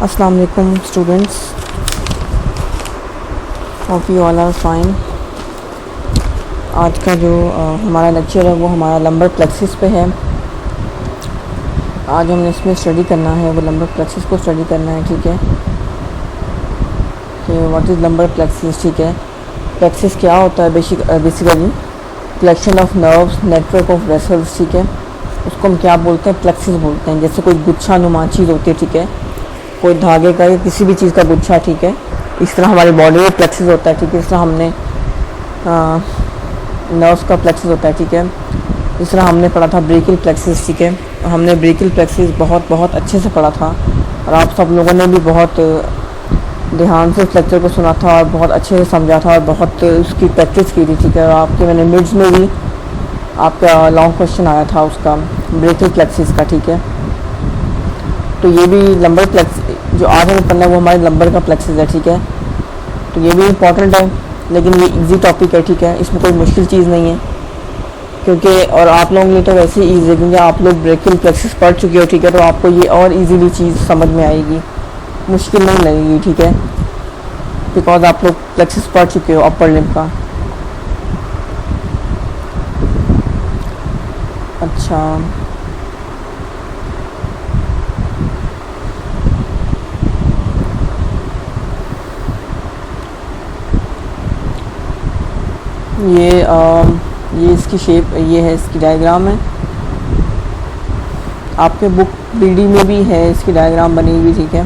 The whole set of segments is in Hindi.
अस्सलाम वालेकुम students, hope you all are fine. आज का जो हमारा लेक्चर है वो हमारा लंबर प्लेक्सिस पे है। आज हमने इसमें स्टडी करना है, वो लंबर प्लेक्सिस को स्टडी करना है। ठीक है कि व्हाट इज़ लंबर प्लेक्सिस। ठीक है, प्लेक्सिस क्या होता है? Basically collection of nerves, network of vessels. ठीक है, उसको हम क्या बोलते हैं? प्लेक्सिस बोलते हैं। जैसे कोई गुच्छा नुमा चीज़ होती है, ठीक है, कोई धागे का या किसी भी चीज़ का गुच्छा। ठीक है, इस तरह हमारी बॉडी में प्लेक्सिस होता है। ठीक है, इस तरह हमने नर्व्स का प्लेक्सिस होता है। ठीक है, इस तरह हमने पढ़ा था ब्रेकियल प्लेक्सिस। ठीक है, हमने ब्रेकियल प्लेक्सिस बहुत अच्छे से पढ़ा था और आप सब लोगों ने भी बहुत ध्यान से इस लेक्चर को सुना था और बहुत अच्छे से समझा था और बहुत उसकी प्रैक्टिस की थी। ठीक है, और आपके मैंने मिड्स में भी आपका लॉन्ग क्वेश्चन आया था उसका, ब्रेकियल प्लेक्सिस का। ठीक है, तो ये भी लंबर प्लेक्सिस जो आज हमें पढ़ना है वो हमारे लंबर का प्लेक्सिस है। ठीक है, तो ये भी इम्पॉर्टेंट है, लेकिन ये इजी टॉपिक है। ठीक है, इसमें कोई मुश्किल चीज़ नहीं है, क्योंकि और आप लोगों के लिए तो वैसे ही ईजी है, क्योंकि आप लोग ब्रेकियल प्लेक्सिस पढ़ चुके हो। ठीक है, तो आपको ये और इजीली चीज़ समझ में आएगी, मुश्किल नहीं लगेगी। ठीक है, बिकॉज आप लोग प्लेक्सिस पढ़ चुके हो अपर लिम्ब का। अच्छा, ये इसकी शेप, ये है इसकी डायग्राम है। आपके बुक बीडी में भी है इसकी डायग्राम बनी हुई। ठीक है,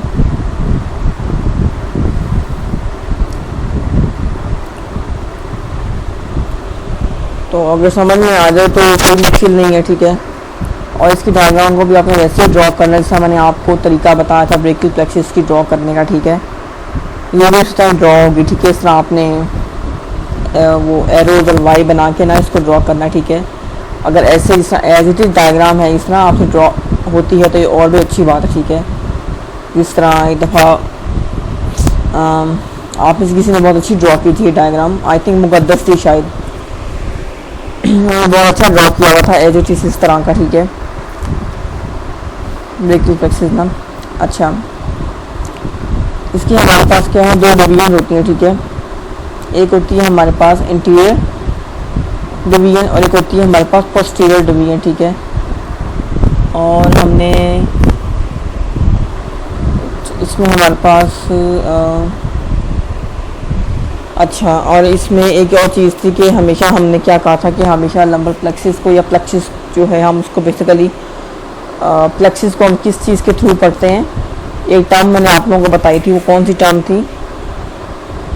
तो अगर समझ में आ जाए तो कोई मुश्किल नहीं है। ठीक है, और इसकी डायग्राम को भी आपने वैसे ड्रॉ करना है जैसा मैंने आपको तरीका बताया था ब्रेकियल प्लेक्सिस की ड्रॉ करने का। ठीक है, ये भी इस टाइम ड्रॉ होगी। ठीक है, इस तरह आपने वो एरोज और वाई बना के ना इसको ड्रॉ करना। ठीक है, अगर ऐसे एज इट इज डायग्राम है इस तरह आपसे ड्रॉ होती है तो ये और भी अच्छी बात है। ठीक है, जिस तरह एक दफ़ा आप में से किसी ने बहुत अच्छी ड्रॉ की थी डायग्राम, आई थिंक मुकद्दस थी शायद, बहुत अच्छा ड्रॉ किया हुआ था एज इट इज इस तरह का। ठीक है, ब्रेकियल प्लेक्सिस ना। अच्छा, इसकी हमारे पास क्या है, दो डिवीजन होती हैं। ठीक है, एक होती है हमारे पास इंटीरियर डिवीजन और एक होती है हमारे पास पोस्टीरियर डिवीजन। ठीक है, और हमने इसमें हमारे पास अच्छा, और इसमें एक और चीज़ थी कि हमेशा हमने क्या कहा था कि हमेशा लंबर प्लेक्सिस को या प्लेक्सिस जो है हम उसको बेसिकली प्लेक्सिस को हम किस चीज़ के थ्रू पढ़ते हैं। एक टर्म मैंने आप लोगों को बताई थी, वो कौन सी टर्म थी?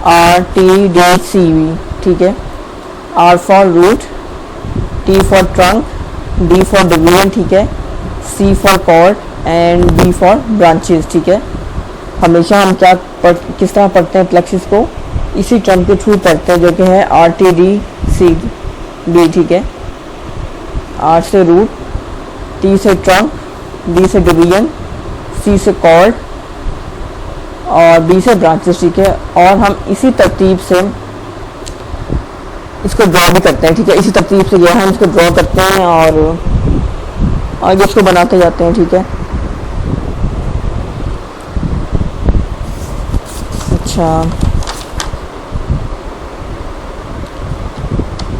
RTDCV। ठीक है, R for root, T for trunk, D for division. ठीक है, C for cord and B for branches. ठीक है, हमेशा हम किस तरह पढ़ते हैं प्लेक्सिस को? इसी टर्म के थ्रू पढ़ते हैं जो कि है RTDCV। ठीक है, R से रूट, T से ट्रंक, D से डिवीजन, C से कॉर्ड और B से ब्रांचेस। ठीक है, और हम इसी तरतीब से इसको ड्रॉ भी करते हैं। ठीक है, इसी तरतीब से यह हम इसको ड्रॉ करते हैं और आगे इसको बनाते जाते हैं। ठीक है, अच्छा,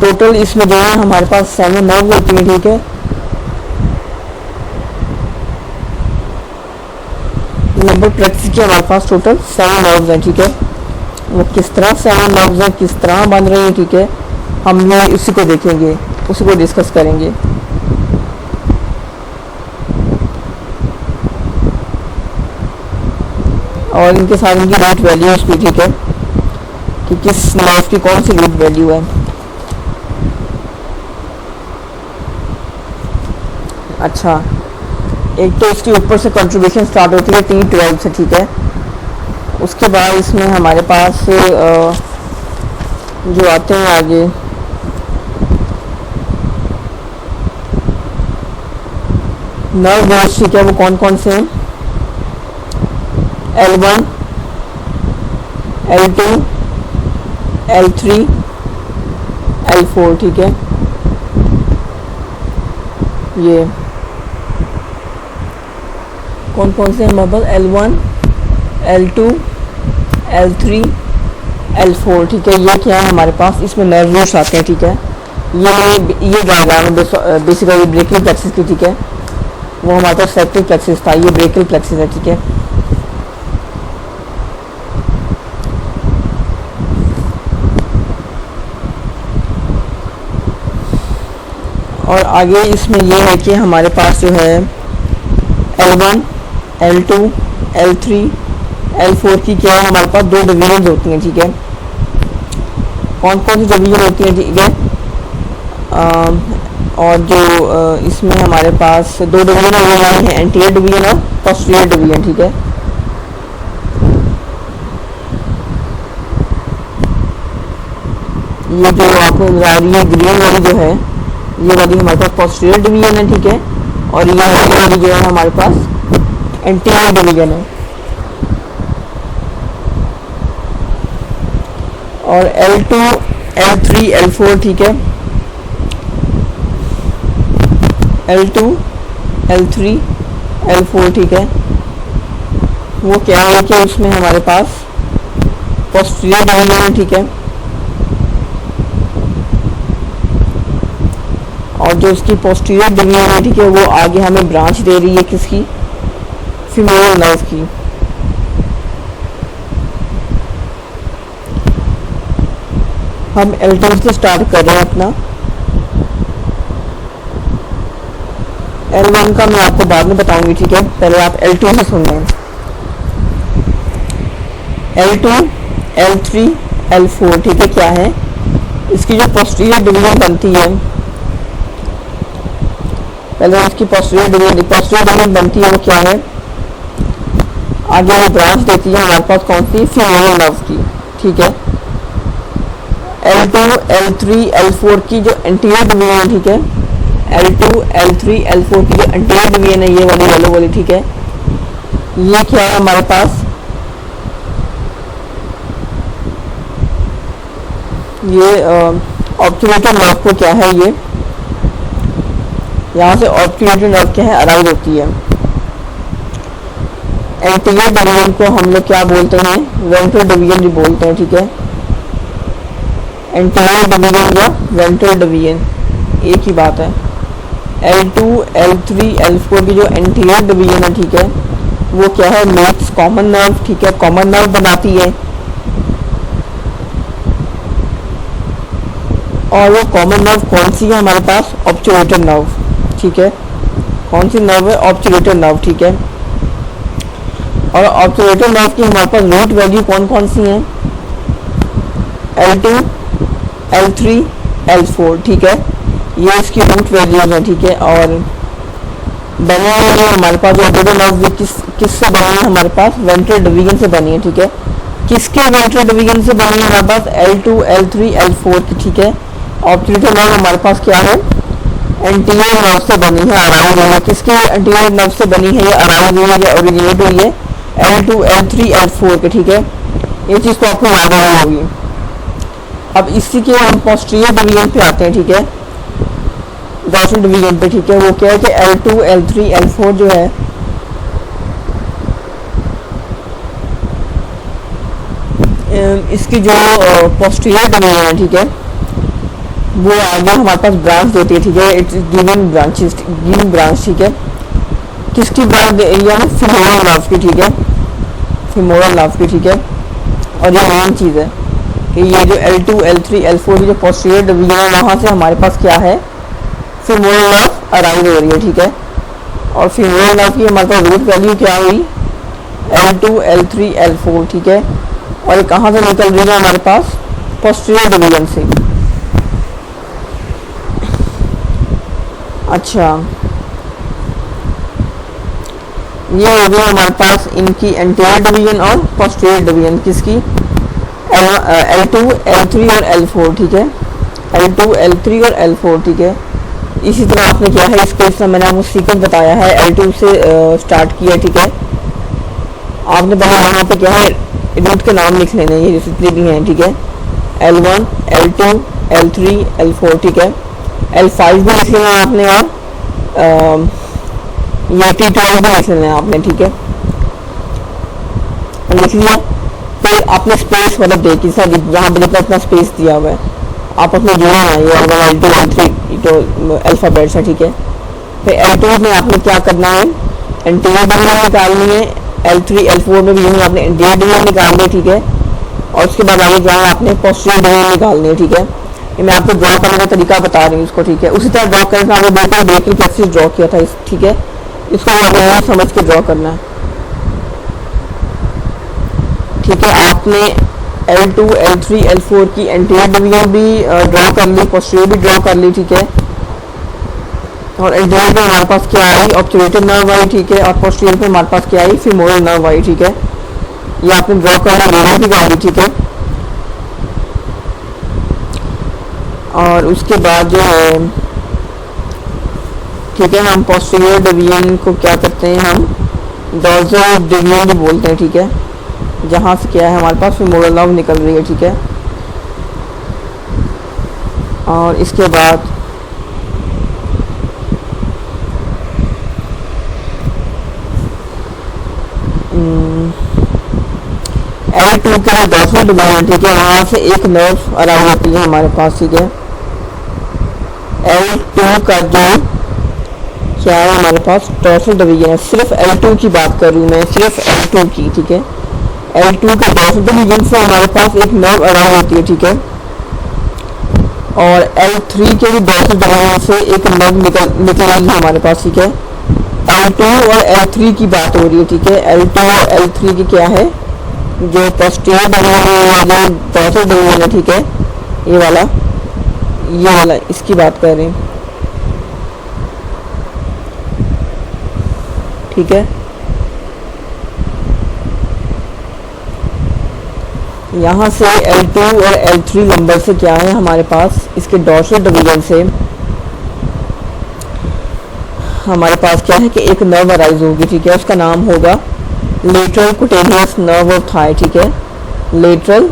टोटल इसमें जो है हमारे पास 7 नर्व होती है। ठीक है, लंबर प्लेक्सिस के हमारे पास टोटल 7 नर्व्स हैं। ठीक है, वो किस तरह 7 नर्व्स हैं, किस तरह बन रही हैं, ठीक है, हम लोग उसी को देखेंगे, उसी को डिस्कस करेंगे। और इनके साथ इनकी रूट वैल्यूज भी। ठीक है, कि किस नर्व की कौन सी रूट वैल्यू है। अच्छा, एक तो इसके ऊपर से कंट्रीब्यूशन स्टार्ट होती है T12 से। ठीक है, उसके बाद इसमें हमारे पास जो आते हैं आगे नर्व बेस। ठीक है, वो कौन कौन से हैं? L1, L2, L3, L4। ठीक है, ये कौन कौन से हैं? L1, L2, L3, L4, ठीक है। ये क्या है हमारे पास, इसमें नर्व रूट्स आते हैं, ठीक है। ये डायग्राम है बेसिकली ब्रेकियल प्लेक्सिस की, ठीक है। वो हमारे पास सेक्टिव प्लेक्सिस था, ये ब्रेकियल प्लेक्सिस है, ठीक है। और आगे इसमें ये है कि हमारे पास जो है L1, L2, L3, L4 की क्या है हमारे पास दो डिवीजन होती हैं, ठीक है। कौन कौन सी डिवीजन होती हैं, ठीक है। और जो इसमें हमारे पास दो डिवीजन है, एंटीरियर डिवीजन और पोस्टीरियर डिवीजन, ठीक है। ये जो आपको नजर आ रही है ग्रीन वाली जो है, ये वाली हमारे पास पोस्टीरियर डिवीजन है, ठीक है। और ये वाली जो है हमारे पास एंटीरियर डिवीजन है। और L2, L3, L4, ठीक है। L2, L3, L4, ठीक है। वो क्या है कि उसमें हमारे पास पोस्टीरियर डिवीजन है, ठीक है। और जो इसकी पोस्टीरियर डिवीजन है, ठीक है, वो आगे हमें ब्रांच दे रही है किसकी, फीमोरल नर्व की। हम L2 से स्टार्ट कर रहे हैं अपना। L1 का मैं आपको बाद में बताऊंगी, ठीक है। पहले आप L2 से सुन लें। L2, L3, L4, ठीक है। क्या है इसकी जो पोस्टीरियर डिवीजन बनती है, पहले इसकी पोस्टीरियर डिवीजन बनती है, वो क्या है, आगे वो ब्रांच देती है हमारे पास कौन सी, फीमोरल नर्व की, ठीक है। L2, L3, L4 की जो एंटीरियर डिवीजन है, ठीक है। L2, L3, L4 की जो एंटीरियर डिवीजन है, ये वाली येलो वाली, ठीक है। ये क्या है हमारे पास, ये ऑब्ट्यूरेटर नर्व को क्या है, ये यहाँ से ऑब्ट्यूरेटर नर्व क्या है अराइज होती है। एंटीरियर डिवीजन को हम लोग क्या बोलते हैं, वेंट्रल डिवीजन भी बोलते हैं, ठीक है। एंटीरियर डिवीजन या वेंट्रल डिवीजन एक ही बात है। L2, L3, L4 की जो एंटीरियर डिवीजन है, ठीक है, वो क्या है, मेक्स कॉमन नर्व, ठीक है, कॉमन नर्व बनाती है। और वो कॉमन नर्व कौन सी है हमारे पास, ऑब्ट्यूरेटर नर्व, ठीक है। कौन सी नर्व है, ऑब्ट्यूरेटर नर्व, ठीक है। और ऑब्ट्यूरेटर नर्व की हमारे पास रूट वैल्यू कौन कौन सी हैं, L2, L3, L4, ठीक है। ये इसकी रूट वैल्यूज हैं, ठीक है। और बने हुए हमारे पास जो ऑब्ट्यूरेटर नर्व किससे बनी है, हमारे पास वेंट्रल डिवीजन से बनी है, ठीक है। किसके वेंट्रल डिवीजन से बनी है हमारे पास, L2, L3, L4 की, ठीक है। ऑब्ट्यूरेटर नर्व हमारे पास क्या है, एंटीरियर नर्व से बनी है, अराउंड हुई है। किसके एंटीरियर नर्व से बनी है, ये अराउंड हुई है या ओरिजिनेट हुई है, L2, L3, L4 के, ठीक है। ये चीज़ तो आपको याद रखनी होगी। अब इसी के हम पोस्टीरियर डिवीजन पे आते हैं, ठीक है, डॉर्सल डिवीजन पे, ठीक है। वो क्या है कि L2, L3, L4 जो है इसकी जो पोस्टीरियर डिवीजन है, ठीक है, वो आगे हमारे पास ब्रांच देती है, ठीक है। इट्स गिविंग ब्रांच, ठीक है। किसकी ब्रांच दे रही है, फीमोरल नर्व की, ठीक है, फीमोरल नर्व की, ठीक है। और ये मेन चीज़ है कि ये जो L2, L3, L4 की जो पोस्टीरियर डिवीजन है, वहाँ से हमारे पास क्या है, फीमोरल नर्व अराइव हो रही है, ठीक है। और फीमोरल नर्व की हमारे पास रूट वैल्यू क्या हुई, L2, L3, L4, ठीक है। और ये कहाँ से निकल रही है हमारे पास, पोस्टीरियर डिवीजन से। अच्छा, ये हो गया हमारे पास इनकी एंटीरियर डिवीजन और पोस्टीरियर डिवीजन, किसकी, L2, L3 और L4, ठीक है। L2, L3 और L4, ठीक है। इसी तरह आपने क्या है, इसको इस तरह मैंने आपको सीक्वेंस बताया है, L2 से स्टार्ट किया, ठीक है। आपने पहले यहाँ पे क्या है, रूट के नाम लिख लेने, ये जितने भी हैं, ठीक है। L1, L2, L3, L4, ठीक है। L5 भी लिख लेना आपने, और ये T12 भी लिख लेना आपने, ठीक है। लिख लिया। फिर आपने स्पेस मतलब दे कि सर जहाँ पे जितना स्पेस दिया हुआ है आप उसमें जोड़ना है, ये होगा L2 L3 तो अल्फ़ाबेट्स है, ठीक है। फिर L2 में आपने क्या करना है, इंटीरियर डिवीजन निकालनी है। L3 L4 में भी यही आपने इंटीरियर डिवीजन निकालनी है, ठीक है। और उसके बाद आगे क्या है, आपने पोस्टीरियर डिवीजन निकालनी है, ठीक है। ये मैं आपको ड्रॉ करने का तरीका बता रही हूँ इसको, ठीक है। उसी तरह ड्रॉ करना आपने बिल्कुल ब्रेकिंग प्लेक्सिस ड्रॉ किया था इस, ठीक है। इसको आपने समझ के ड्रॉ करना है, ठीक है। आपने L2 L3 L4 की एंटीरियर डिवीजन भी ड्रॉ कर ली, पोस्टीरियर भी ड्रॉ कर ली, ठीक है। और इंटीरियर में हमारे पास क्या आई, ऑब्चुलेटेड नर्व आई, ठीक है। और पोस्टीरियर में हमारे पास क्या आई, फीमोरल नर्व आई, ठीक है। ये आपने ड्रॉ करना रेडियस निकाली, ठीक है। और उसके बाद जो है, ठीक है, हम पोस्टीरियर डिवीजन को क्या करते हैं, हम डॉर्सल डिवीजन भी बोलते हैं, ठीक है। जहाँ से क्या है हमारे पास फीमोरल नर्व निकल रही है, ठीक है। और इसके बाद L2 के लिए डॉर्सल डिवीजन, ठीक है, वहाँ से एक नर्व अराउंड होती है हमारे पास, ठीक है। L2 का जो क्या है हमारे पास डॉर्सल डिवीजन है, सिर्फ L2 की बात कर रही हूँ मैं, सिर्फ L2 की, ठीक है। L2 के डॉर्सल डिवीजन से हमारे पास एक नर्व अराउंड होती है, ठीक है। और L3 के भी डॉर्सल डिवीजन से एक नर्व निकलेगी हमारे पास, ठीक है। L2 और L3 की बात हो रही है, ठीक है। L2 और L3 की क्या है, जो पोस्टीरियर डिवीजन है, जो डॉर्सल डिवीजन है, ठीक है, ये वाला इसकी बात कर रहे हैं, ठीक है। यहाँ से L2 और L3 नंबर से क्या है हमारे पास, इसके डॉर्सल डिवीजन से हमारे पास क्या है कि एक नर्व अराइज होगी, ठीक है। उसका नाम होगा lateral cutaneous nerve of thigh, ठीक है। Lateral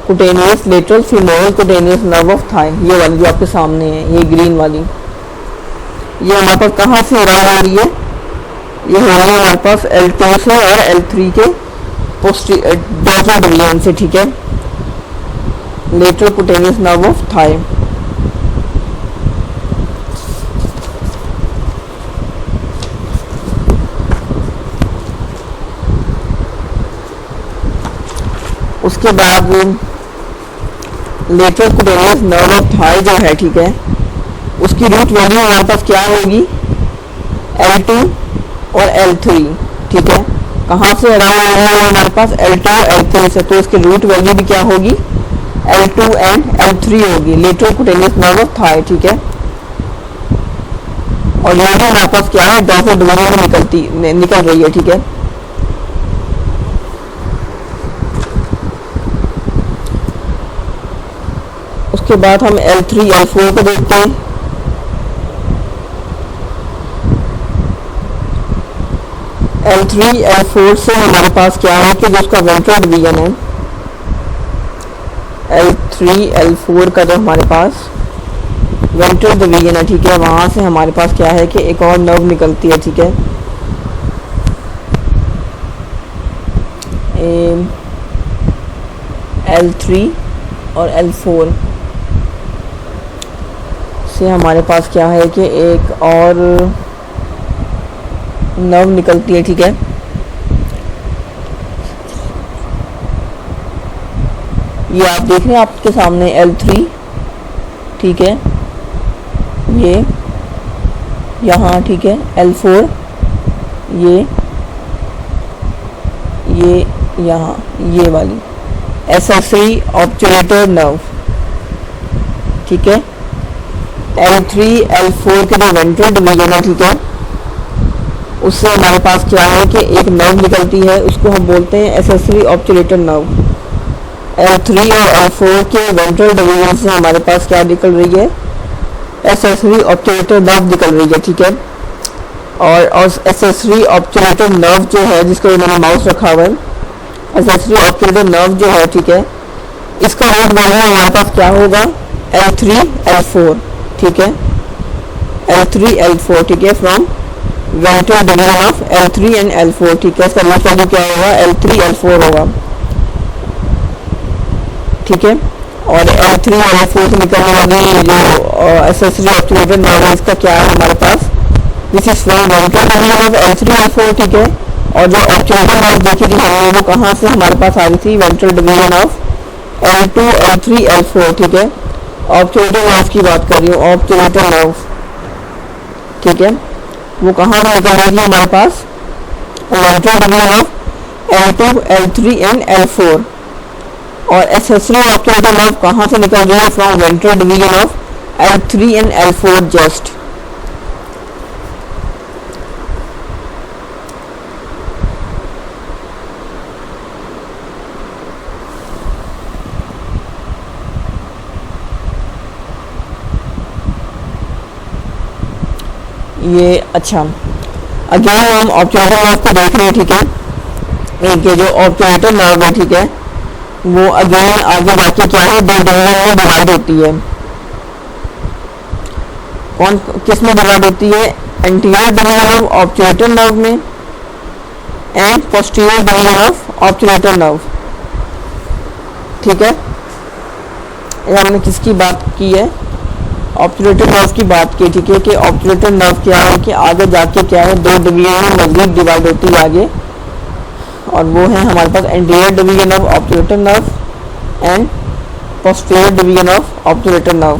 femoral cutaneous nerve of thigh, ये वाली जो आपके सामने है, ये ग्रीन वाली, ये हमारे पास कहाँ से अराइज हो रही है, ये हो रही है हमारे पास L2 से और L3 के डॉर्सल डिवीजन से, ठीक है। Lateral cutaneous nerve of thigh. उसके बाद lateral cutaneous nerve of thigh जो है, ठीक है, उसकी रूट वैल्यू हमारे पास क्या होगी, L2 और L3, ठीक है। कहाँ से अराउंड है हमारे पास, L2 और L3 से, तो इसकी रूट वैल्यू भी क्या होगी, L2 एंड L3 होगी, lateral cutaneous nerve of thigh, ठीक है। और ये भी हमारे पास क्या है, डॉर्सल डिवीजन में निकल रही है, ठीक है। उसके बाद हम L3 L4 को देखते हैं। L3 L4 से हमारे पास क्या है कि जो उसका वेंट्रल डिवीजन है, L3 L4 का जो हमारे पास वेंट्रल डिवीजन है, ठीक है, वहाँ से हमारे पास क्या है कि एक और नर्व निकलती है, ठीक है। L3 और L4 से हमारे पास क्या है कि एक और नर्व निकलती है, ठीक है। ये आप देख रहे हैं आपके सामने L3, ठीक है, ये यहाँ, ठीक है। L4 ये यहाँ, ये वाली एक्सेसरी ऑब्चुलेटर नर्व, ठीक है। L3 L4 के जो वेंट्रल डिवीजन है, ठीक है, उससे हमारे पास क्या है कि एक नर्व निकलती है, उसको हम बोलते हैं एक्सेसरी ऑब्चुलेटर नर्व। L3 और L4 के वेंट्रल डिवीजन से हमारे पास क्या निकल रही है, एक्सेसरी ऑब्चुलेटर नर्व निकल रही है, ठीक है। और एक्सेसरी ऑब्चुलेटर नर्व जो है, जिसको मैंने माउस रखा हुआ है, एक्सेसरी ऑब्चुलेटर नर्व जो है, ठीक है, इसका रूट वैल्यू हमारे पास क्या होगा, L3 L4, ठीक है, L3 L4, ठीक है, from ventral division of L3 and L4, ठीक है। इसका रूट वैल्यू क्या होगा, L3 L4 होगा, ठीक है। और L3 और L4 से निकलने वाली जो एसेसरी ऑब्टूरेटेड नर्व है इसका क्या है हमारे पास, this is from ventral division of L3 L4, ठीक है। और जो ऑब्टूरेटेड नर्व देखी थी हमने वो कहाँ से हमारे पास आ रही थी, ventral division of L2 L3 L4, ठीक है। ऑब्टूरेटेड नर्व की बात कर रही हूँ, ऑब्टूरेटेड नर्व, ठीक है। वो कहाँ से निकल रही थी हमारे पास, ventral division of L2 L3 and L4। और एसेसरी ऑब्टूरेटेड नर्व कहाँ से निकल रही है, from ventral division of L3 and L4 just. ये अच्छा, अगेन हम ऑब्टूरेटेड नर्व को देख रहे हैं, ठीक है। एक ये जो ऑब्टूरेटेड नर्व है, ठीक है, वो अगेन आगे जाके क्या है, दो डिवीजन में डिवाइड होती है। कौन किस में डिवाइड होती है, anterior division of obturated nerve में and posterior division of obturated nerve, ठीक है। ये हमने किसकी बात की है, ऑब्टूरेटेड नर्व की बात की, ठीक है। कि ऑब्टूरेटेड नर्व क्या है कि आगे जाके क्या है, दो डिवीजन में मजबूत डिवाइड होती है आगे, और वो है हमारे पास anterior division of obturated nerve and posterior division of obturated nerve.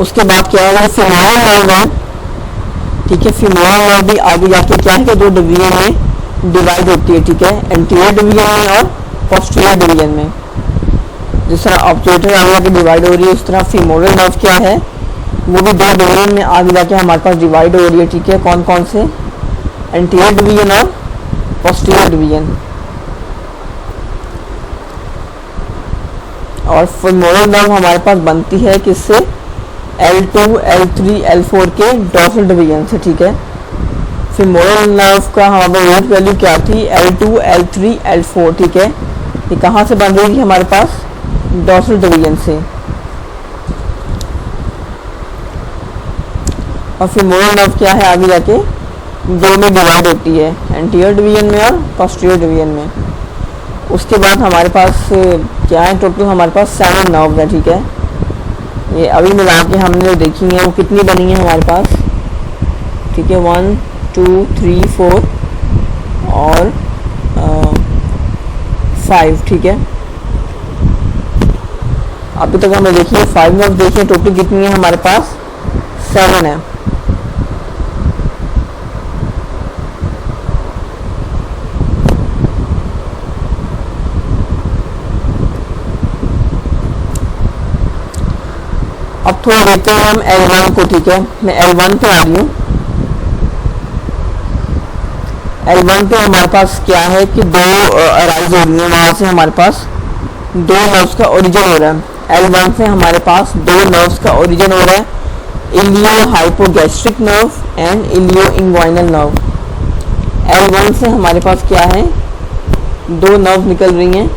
उसके बाद क्या होगा, फीमोरल नर्व है, ठीक है। फीमोरल नर्व भी आगे जाके क्या है कि दो डिवीजन में डिवाइड होती है, ठीक है, एंटीरियर डिवीजन में और पोस्टीरियर डिवीजन में। जिस तरह ऑब्टूरेटेड आगे जाके डिवाइड हो रही है, उस तरह फीमोरल नर्व क्या है, वो भी दो डिवीजन में आगे जाके हमारे पास डिवाइड हो रही है, ठीक है। कौन कौन से, एंटीरियर डिवीजन और पोस्टीरियर डिवीजन। और फीमोरल नर्व हमारे पास बनती है किससे, L2 L3 L4 के डॉर्सल डिवीजन से, ठीक है। फीमोरल नर्व का हमारे रूट वैल्यू क्या थी, L2 L3 L4, ठीक है। ये कहाँ से बन रही थी हमारे पास, डॉर्सल डिवीजन से। और फीमोरल नर्व क्या है, आगे जाके दो में डिवाइड होती है, एंटीरियर डिवीजन में और पोस्टीरियर डिवीजन में। उसके बाद हमारे पास क्या है, टोटल हमारे पास 7 नर्व है, ठीक है। ये अभी मिला के हमने देखी है वो कितनी बनी है हमारे पास, ठीक है, 1 2 3 4 और 5, ठीक है। अभी तक हमने देखी है 5 नर्व देखी है, टोटल कितनी है हमारे पास, 7 है। अब थोड़ा देखते हैं हम L1 को, ठीक है। मैं L1 पे आ रही हूँ। L1 पे हमारे पास क्या है कि दो अराइज हो रही है, वहाँ से हमारे पास दो नर्व्स का ओरिजिन हो रहा है। L1 से हमारे पास दो नर्व्स का ओरिजिन हो रहा है, ilio hypogastric nerve and इलियो inguinal nerve. L1 से हमारे पास क्या है, दो नर्व निकल रही हैं,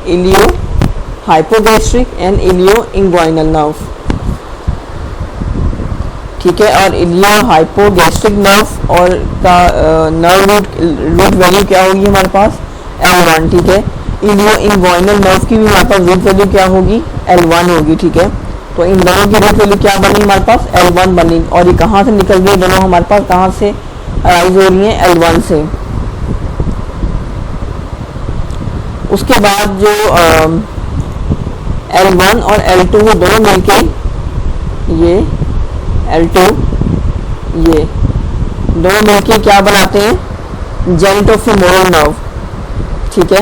iliohypogastric and इलियो inguinal nerve, ठीक है। और इलियो हाइपोगैस्ट्रिक नर्व और का नर्व रूट वैल्यू क्या होगी हमारे पास, L1, ठीक है। इलियो इंग्वाइनल नर्व की भी हमारे पास रूट वैल्यू क्या होगी, L1 होगी, ठीक है। तो इन दोनों की रूट वैल्यू क्या बनी हमारे पास, L1 बनी। और ये कहाँ से निकल रही है दोनों हमारे पास, कहाँ से अराइज हो रही है, L1 से। उसके बाद जो L1 और L2 दोनों मिलके ये L2 ये दोनों मिलके क्या बनाते हैं, जेनिटोफीमोरल नर्व, ठीक है।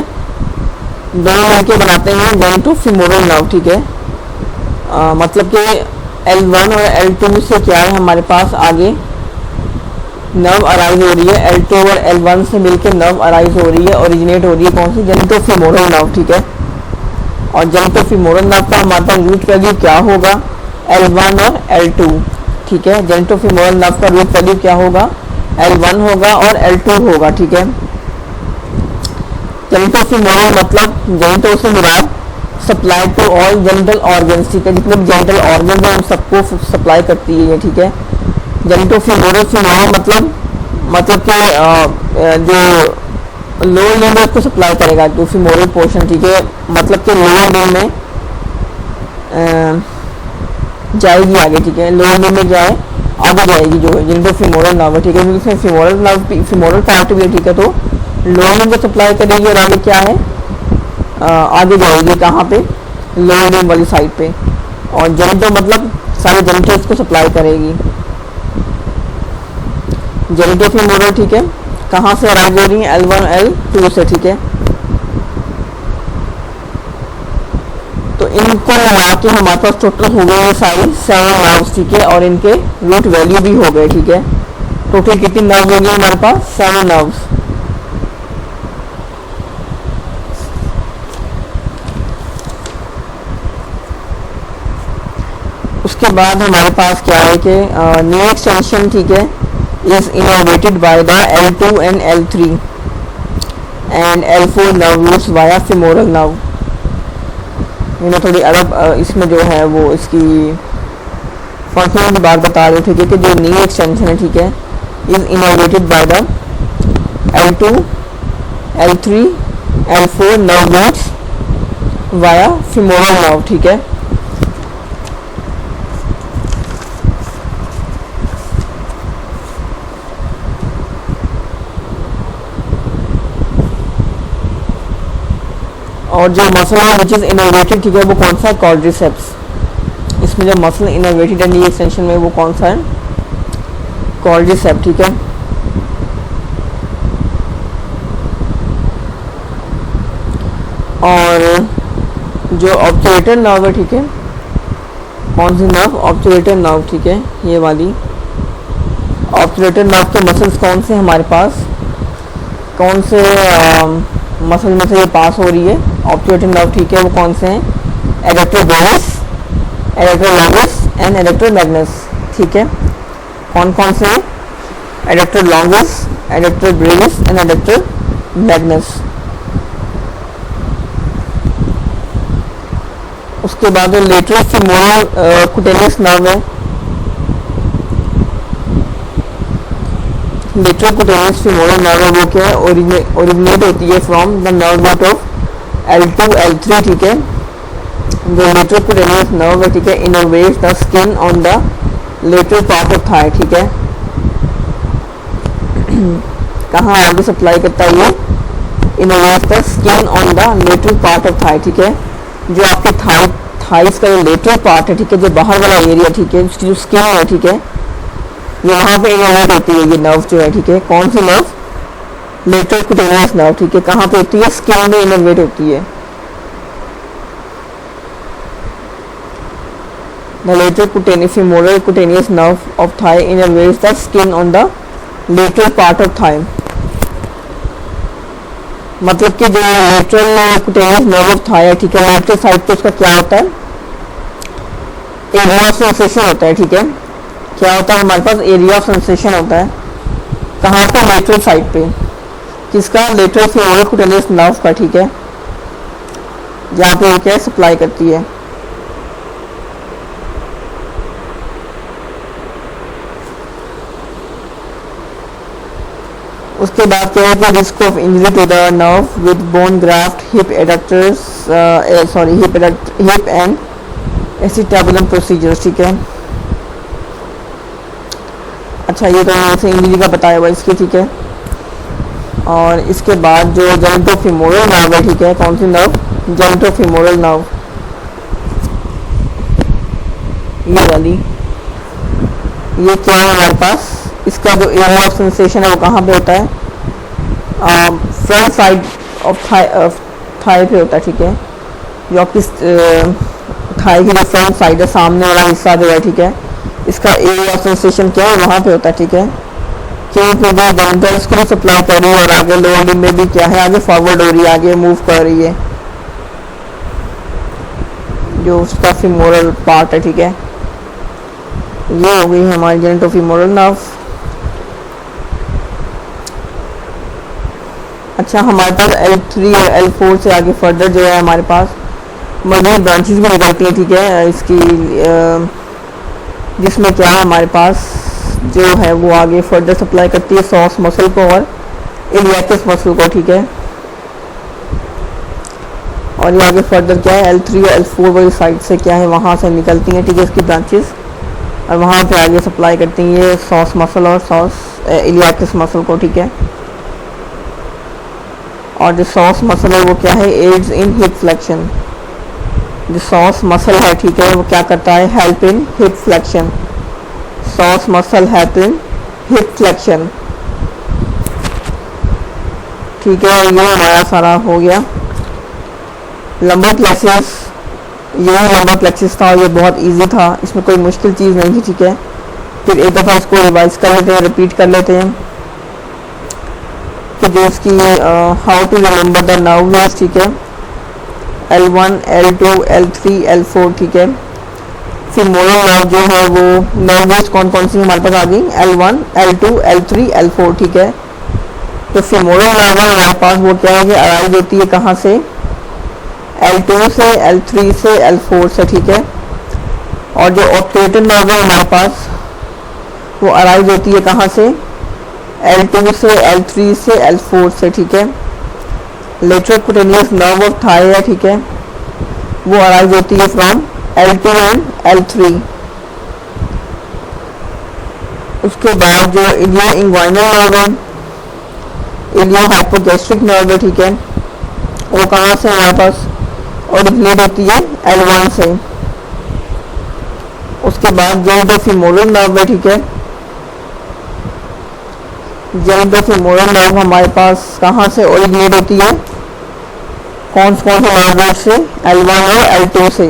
दोनों मिलके बनाते हैं जेनिटोफीमोरल नर्व, ठीक है। मतलब कि L1 और L2 से क्या है हमारे पास आगे नर्व अराइज हो रही है, L2 और L1 से मिलके नर्व अराइज हो रही है, ओरिजिनेट हो रही है कौन सी, जेनिटोफीमोरल नर्व, ठीक है। और जेनिटोफीमोरल नर्व का हमारे पास रूट वैल्यू क्या होगा, L1 और L2, ठीक है। जेनिटोफीमोरल नर्व का रूट वैल्यू क्या होगा, L1 होगा और L2 होगा, ठीक है। जेनिटल फीमोरल मतलब जेनिटल से मुराद supply to all genital organs, ठीक है, जितने भी जेनिटल ऑर्गन है उन सबको सप्लाई करती है ये, ठीक है। जेनिटल फीमोरल फीमोरल मतलब कि जो लोअर लिम्ब है उसको सप्लाई करेगा, जो फीमोरल पोर्शन, ठीक है, मतलब कि लोअर लिम्ब में जाएगी आगे, ठीक है, लोअर लिम्ब में जाए आगे जाएगी जो है जिनको फीमोरल नर्व है, ठीक है, क्योंकि फीमोरल नर्व फीमोरल पार्ट भी है, ठीक है, तो लोअर लिम्ब को सप्लाई करेगी और आगे क्या है आगे जाएगी कहाँ पे, लोअर लिम्ब वाली साइड पे, और जेनिटल मतलब सारे जेनिटल्स को सप्लाई करेगी। जेनिटल फीमोरल, ठीक है, कहाँ से अराइज हो रही है, L1 L2 से, ठीक है। तो इनको मिला के हमारे पास टोटल हो गए सारी 7 नर्व्स, ठीक है, और इनके रूट वैल्यू भी हो गए, ठीक है। टोटल कितनी नर्व्स हो गई हमारे पास, 7 नर्व्स। उसके बाद हमारे पास क्या है कि न्यू एक्सटेंशन, ठीक है, is innovated by the L2 and L3 and L4 nerve roots via femoral nerve. मैंने थोड़ी अलग इसमें जो है वो इसकी फंक्शन की बात बता रही, ठीक है, कि जो न्यू एक्सटेंशन है, ठीक है, is innovated by the L2 L3 L4 nerve roots via femoral nerve, ठीक है। और जो मसल है विच इज इनोवेटेड, ठीक है, वो कौन सा है, क्वाड्रिसेप्स। इसमें जो मसल इनोवेटेड है नी एक्सटेंशन में वो कौन सा है, क्वाड्रिसेप्स, ठीक है। और जो ऑब्चुलेटर नर्व है, ठीक है, कौन सी नर्व, ऑब्चुलेटर नर्व, ठीक है, ये वाली ऑब्चुलेटर नर्व के मसल्स कौन से हमारे पास, कौन से मसल में से ये पास हो रही है ऑब्चुलेटर नर्व, ठीक है, वो कौन से हैं, adductor brevis, adductor longus and adductor magnus, ठीक है। कौन कौन से, adductor longus, adductor brevis and adductor magnus. उसके बाद लेटरल फीमोरल कुटेनियस नर्व है, लेटरल कुटेनियस फीमोरल नर्व वो क्या है, ओरिजिनेट होती है from the nerve root of L2 L3, ठीक है। जो लेटरल कुटेनियस नर्व है, ठीक है, innovates the skin on the lateral part of thigh, ठीक है। कहाँ आगे सप्लाई करता है ये, innovates the skin on the lateral part of thigh, ठीक है। जो आपके थाइस का जो लेटरल पार्ट है, ठीक है, जो बाहर वाला एरिया, ठीक है, उसकी जो स्किन है, ठीक है, ये वहाँ पे इनोवेट होती है ये नर्व जो है, ठीक है। कौन सी नर्व, लेटरल कुटेनियस नर्व, ठीक है, कहाँ पे होती है, स्किन में इनोवेट होती है। The lateral femoral cutaneous nerve of thigh innovates the skin on the lateral part of thigh. मतलब कि जो lateral cutaneous nerve of thigh है, ठीक है, लेटरल साइड पे उसका क्या होता है, एरिया ऑफ सेंसेशन होता है, ठीक है। क्या होता है हमारे पास, एरिया ऑफ सेंसेशन होता है, कहाँ पे, लेटरल साइड पे, किसका, लेटरल फीमोरल कुटेनियस नर्व का, ठीक है, जहाँ पे क्या सप्लाई करती है। उसके बाद क्या है कि risk of injury to the nerve with bone graft, hip adductors, hip and acetabulum procedures, ठीक है। अच्छा, ये तो मैंने इंजरी का बताया हुआ इसकी, ठीक है। और इसके बाद जो जेनिटोफीमोरल नर्व है, ठीक है, कौन सी नर्व, जेनिटोफीमोरल नर्व, ये वाली, ये क्या है हमारे पास, इसका जो एरिया ऑफ सेंसेशन है वो कहाँ पे होता है, फ्रंट साइड ऑफ थाई पे होता है, ठीक है। जो आपकी थाई की जो फ्रंट साइड है, सामने वाला हिस्सा जो है, ठीक है, इसका एरिया ऑफ सेंसेशन क्या है, वहाँ पे होता है, ठीक है। क्योंकि जो जेनिटल्स को भी सप्लाई कर रही है और आगे लोअर लिम्ब में भी क्या है, आगे फॉरवर्ड हो रही है, आगे मूव कर रही है, जो उसका फीमोरल पार्ट है, ठीक है। ये हो गई हमारी जेनिटोफीमोरल नर्व। अच्छा, हमारे पास L3 और L4 से आगे फर्दर जो है हमारे पास मजीद ब्रांचेस भी निकलती हैं, ठीक है, इसकी जिसमें क्या है हमारे पास जो है वो आगे फर्दर सप्लाई करती है सॉस मसल को और इलियाकस मसल को, ठीक है। और ये आगे फर्दर क्या है L3 और L4 वाली साइड से क्या है वहाँ से निकलती हैं, ठीक है, इसकी ब्रांचेस, और वहाँ पे आगे सप्लाई करती हैं ये सॉस मसल और सॉस इलियाकस मसल को, ठीक है। और जो सॉस मसल है वो क्या है, एड्स इन हिप फ्लेक्शन। जो सॉस मसल है, ठीक है, वो क्या करता है, help in hip flexion. Sauce muscle help in hip flexion, ठीक है। ये हमारा सारा हो गया लंबर प्लेक्सिस। ये लंबर प्लेक्सिस था, ये बहुत इजी था, इसमें कोई मुश्किल चीज़ नहीं थी, ठीक है। फिर एक दफ़ा इसको रिवाइज कर लेते हैं, रिपीट कर लेते हैं कि जो इसकी how to remember the nerves, ठीक है, L1, L2, L3, L4, ठीक है। फिर मोरल नर्व जो है वो नर्व्स कौन कौन सी हमारे पास आ गई, L1, L2, L3, L4, ठीक है। तो फेमोरल नर्व हमारे पास वो क्या है कि अराइज होती है कहाँ से, L2 से, L3 से, L4 से, ठीक है। और जो ऑप्टेटर नर्व है हमारे पास वो अराइज होती है कहाँ से, L2 से, L3 से, L4 से, ठीक है। लेटरोकुटेनियस नर्व ऑफ थाई है, ठीक है, वो अराइज होती है फ्रॉम L2 एंड L3। उसके बाद जो इलियो इंग्वाइनल नर्व है, इलियो हाइपोगैस्ट्रिक नर्व है, ठीक है, वो कहाँ से हमारे पास ओरिजिनेट होती है, L1 से। उसके बाद जेनिटोफीमोरल नर्व है, ठीक है, जेनिटोफीमोरल नर्व हमारे पास कहाँ से ओरिजिनेट होती है, कौन से नर्व से, L1 और L2 से,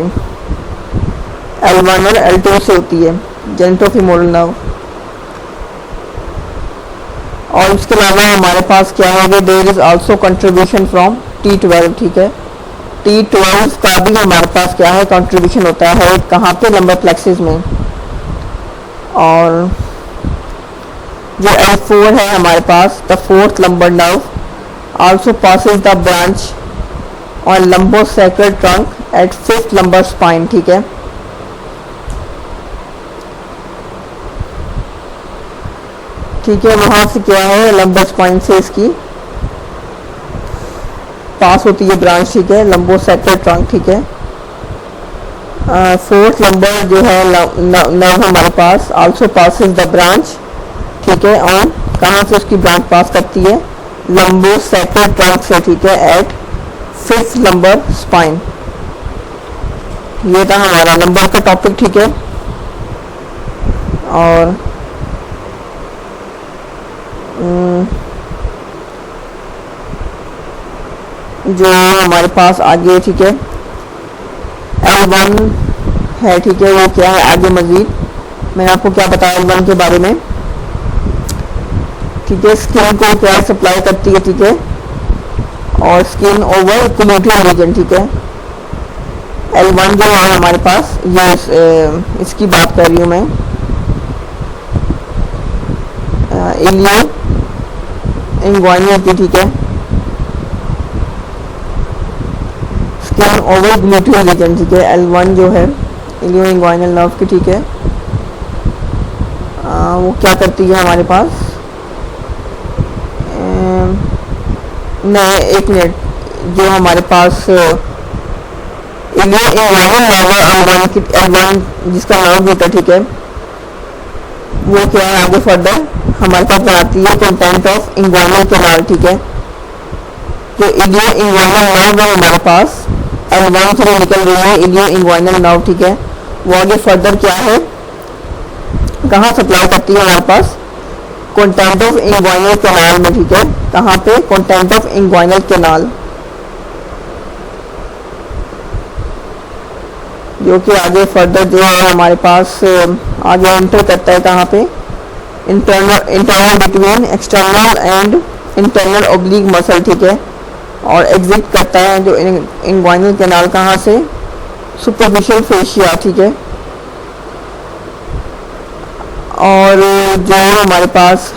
L1 और L2 से होती है जेनिटोफीमोरल नर्व। और उसके अलावा हमारे पास क्या है, there is also contribution from T12, ठीक है। T12 का भी हमारे पास क्या है, कंट्रीब्यूशन होता है कहाँ पे, लंबर प्लेक्सिस में। और जो L4 है हमारे पास, the fourth lumbar nerve also passes the branch और lumbosacral trunk at fifth lumbar spine, ठीक है। ठीक है, वहाँ से क्या है, लंबर स्पाइन से इसकी पास होती है ब्रांच, ठीक है, लंबोसैक्रल ट्रंक, ठीक है। फोर्थ नंबर जो है नर्व हमारे पास आल्सो पासेस द ब्रांच, ठीक है, और कहाँ से उसकी ब्रांच पास करती है, लंबोसैक्रल ट्रंक से, ठीक है, एट फिफ्थ नंबर स्पाइन। ये था हमारा नंबर का टॉपिक, ठीक है। और जो हमारे पास आगे, ठीक है, L1 है, ठीक है, वो क्या है आगे मजीद मैंने आपको क्या बताया L1 के बारे में, ठीक है। स्किन को क्या सप्लाई करती है, ठीक है, और स्किन ओवर ग्लूटियल रीजन, ठीक है। L1 जो है हमारे पास ये इसकी बात कर रही हूँ मैं, इलियो इंग्वाइनल की, ठीक है, स्किन ओवर ग्लूटियल रीजन, ठीक है। L1 जो है इलियो इंग्वाइनल नर्व की, ठीक है, वो क्या करती है हमारे पास, नहीं एक मिनट, जो हमारे पास इलियो इंग्वाइनल नर्व L1 जिसका नाम होता है, ठीक है, वो क्या है आगे फर्दर हमारे पास बनाती है कंटेंट ऑफ इंग्वाइनल कैनाल, ठीक है। जो इलियो इंग्वाइनल नर्व है हमारे पास L1 से निकल रही है इलियो इंग्वाइनल नर्व, ठीक है, वो आगे फर्दर क्या है, कहाँ सप्लाई करती है हमारे पास, कंटेंट ऑफ इंग्वाइनल कैनाल में, ठीक है। कहाँ पे, कंटेंट ऑफ इंग्वाइनल कैनाल, जो कि आगे फर्दर जो है हमारे पास आगे एंटर करता है कहाँ पे, internal between external and internal oblique muscle, ठीक है, और एग्जिट करता है जो इंग्वाइनल कैनाल कहाँ से, सुपरफिशियल फेशिया, ठीक है। और जो हमारे पास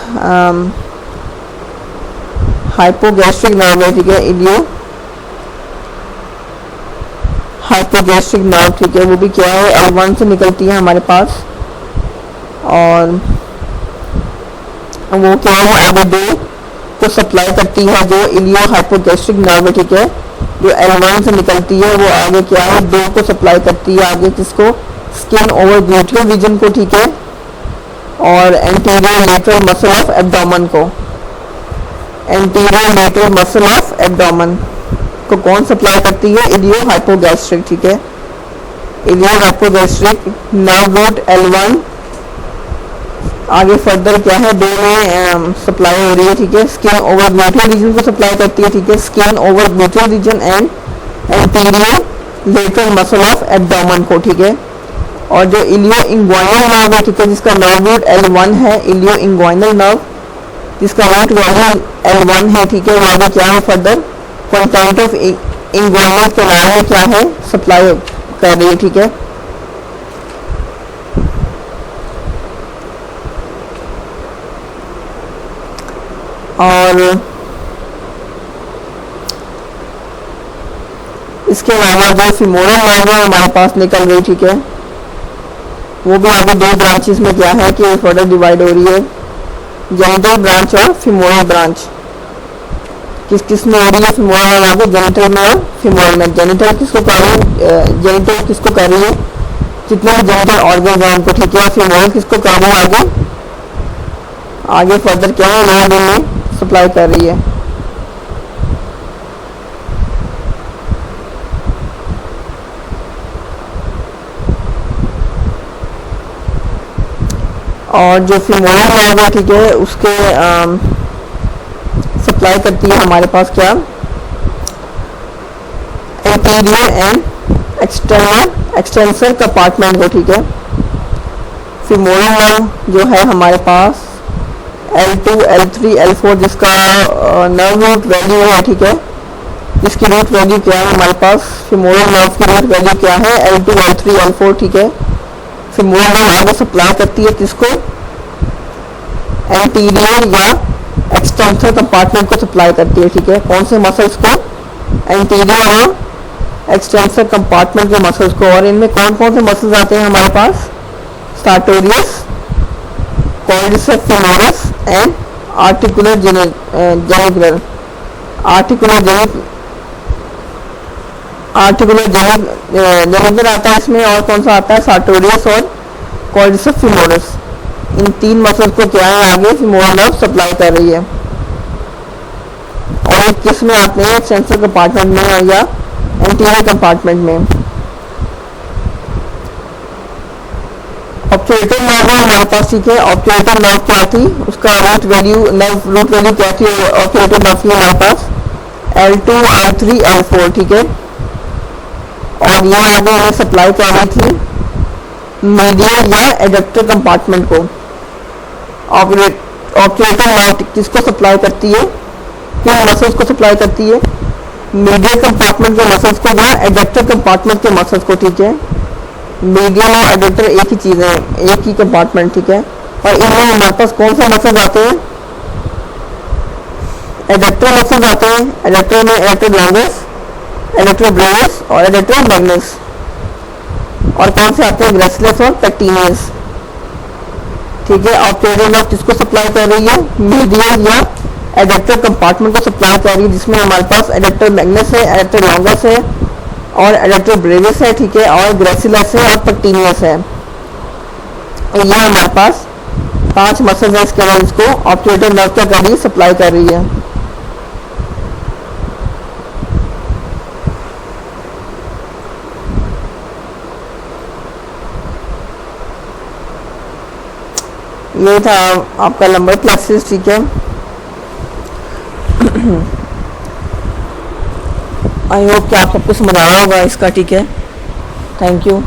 हाइपोगैस्ट्रिक नर्व है, ठीक है, इलियो हाइपोगैस्ट्रिक नर्व, ठीक है, वो भी क्या है L1 से निकलती है हमारे पास, और वो क्या है आगे दो को सप्लाई करती है, जो इलियो हाइपोगैस्ट्रिक नर्व है, ठीक है, जो L1 से निकलती है वो आगे क्या है दो को सप्लाई करती है, आगे किसको, स्किन ओवर ग्लूटियल रीजन को, ठीक है, और anterior lateral muscle of abdomen को, anterior lateral muscle of abdomen को कौन सप्लाई करती है, इलियो हाइपोगैस्ट्रिक, ठीक है, ilio hypogastric nerve root L1 आगे फर्दर क्या है दो में सप्लाई हो रही है, ठीक है, स्किन ओवर ग्लूटियल रीजन को सप्लाई करती है, ठीक है, skin over gluteal region and anterior lateral muscle of abdomen को, ठीक है, और जो इलियो इंग्वाइनल नर्व है, ठीक है, जिसका नर्व रूट L1 है, इलियो इंग्वाइनल नर्व जिसका रूट वैल्यू L1 है, ठीक है, वो आगे क्या है further content of inguinal canal में क्या है सप्लाई कर रही है, ठीक है, और इसके अलावा जो फीमोरल नर्व है हमारे पास निकल गई, ठीक है, वो भी आगे दो ब्रांचेस में क्या है कि फर्दर डिवाइड हो रही है, जेनिटल ब्रांच और फीमोरल ब्रांच, किस किस में हो रही है फीमोरल नर्व आगे जेनिटल में और फीमोरल में, जेनिटल किसको कर रही है, जेनिटल किसको कर रही है, जितने भी जेनिटल ऑर्गन है उनको, ठीक है, फीमोरल किसको कर रही है आगे फर्दर क्या है लोअर लिम्ब में सप्लाई कर रही है, और जो फीमोरल नर्व है, ठीक है, उसके सप्लाई करती है हमारे पास क्या anterior and external extensor compartment को, ठीक है, फीमोरल नर्व जो है हमारे पास L2, L3, L4 जिसका नर्व रूट वैल्यू है, ठीक है, इसकी रूट वैल्यू क्या है हमारे पास, फीमोरल नर्व की रूट वैल्यू क्या है L2, L3, L4, ठीक है, फीमोरल नर्व आगे सप्लाई करती है किसको एंटीरियर या एक्सटेंसर कंपार्टमेंट को सप्लाई करती है, ठीक है, कौन से मसल्स को, एंटीरियर और एक्सटेंसर कंपार्टमेंट के मसल्स को, और इनमें कौन कौन से मसल्स आते हैं हमारे पास, sartorius, quadriceps femoris and articular genicular genicular आता है इसमें, और कौन सा आता है सार्टोरियस और quadriceps femoris, इन तीन मसल्स को क्या है आगे फीमोरल नर्व सप्लाई कर रही है, और किस में आते हैं सेंसर कंपार्टमेंट में या एंटीरियर कंपार्टमेंट में। ऑब्ट्यूरेटर नर्व है हमारे पास, ठीक है, ऑब्ट्यूरेटर नर्व क्या थी, उसका रूट वैल्यू क्या थी ऑब्ट्यूरेटर नर्व की हमारे पास L2, L3, L4, ठीक है, और ये आगे हमें सप्लाई कर रही थी मीडियल या एडक्टर कंपार्टमेंट को, ऑब्ट्यूरेटर नर्व किसको सप्लाई करती है, किन मसल्स को सप्लाई करती है, मीडियल कंपार्टमेंट के मसल्स को या एडक्टर कंपार्टमेंट के मसल्स को, ठीक है, मीडियम और एडक्टर एक ही चीज़ है, एक ही कंपार्टमेंट, ठीक है, और इनमें हमारे पास कौन से मसल्स आते हैं, एडक्टर मसल्स आते हैं, एडक्टर में एडक्टर लॉन्गस, एडक्टर ब्रेविस और एडक्टर मैग्नस, और कौन से आते हैं ग्रेसिलस और पेक्टिनियस, ठीक है, ऑब्ट्यूरेटर नर्व किसको सप्लाई कर रही है, मीडियल या एडक्टर कंपार्टमेंट को सप्लाई कर रही है, जिसमें हमारे पास एडक्टर मैग्नस है, एडक्टर लॉन्गस है और एडक्टर ब्रेविस है, ठीक है, और ग्रेसिलस है और पेक्टिनियस है, और ये हमारे पास 5 मसल्स हैं इसके अंदर, इसको ऑब्ट्यूरेटर नर्व क्या कर रही है सप्लाई कर रही है। ये था आपका लंबर प्लेक्सिस, ठीक है, आई होप कि आप सबको समझ आया होगा इसका, ठीक है, थैंक यू।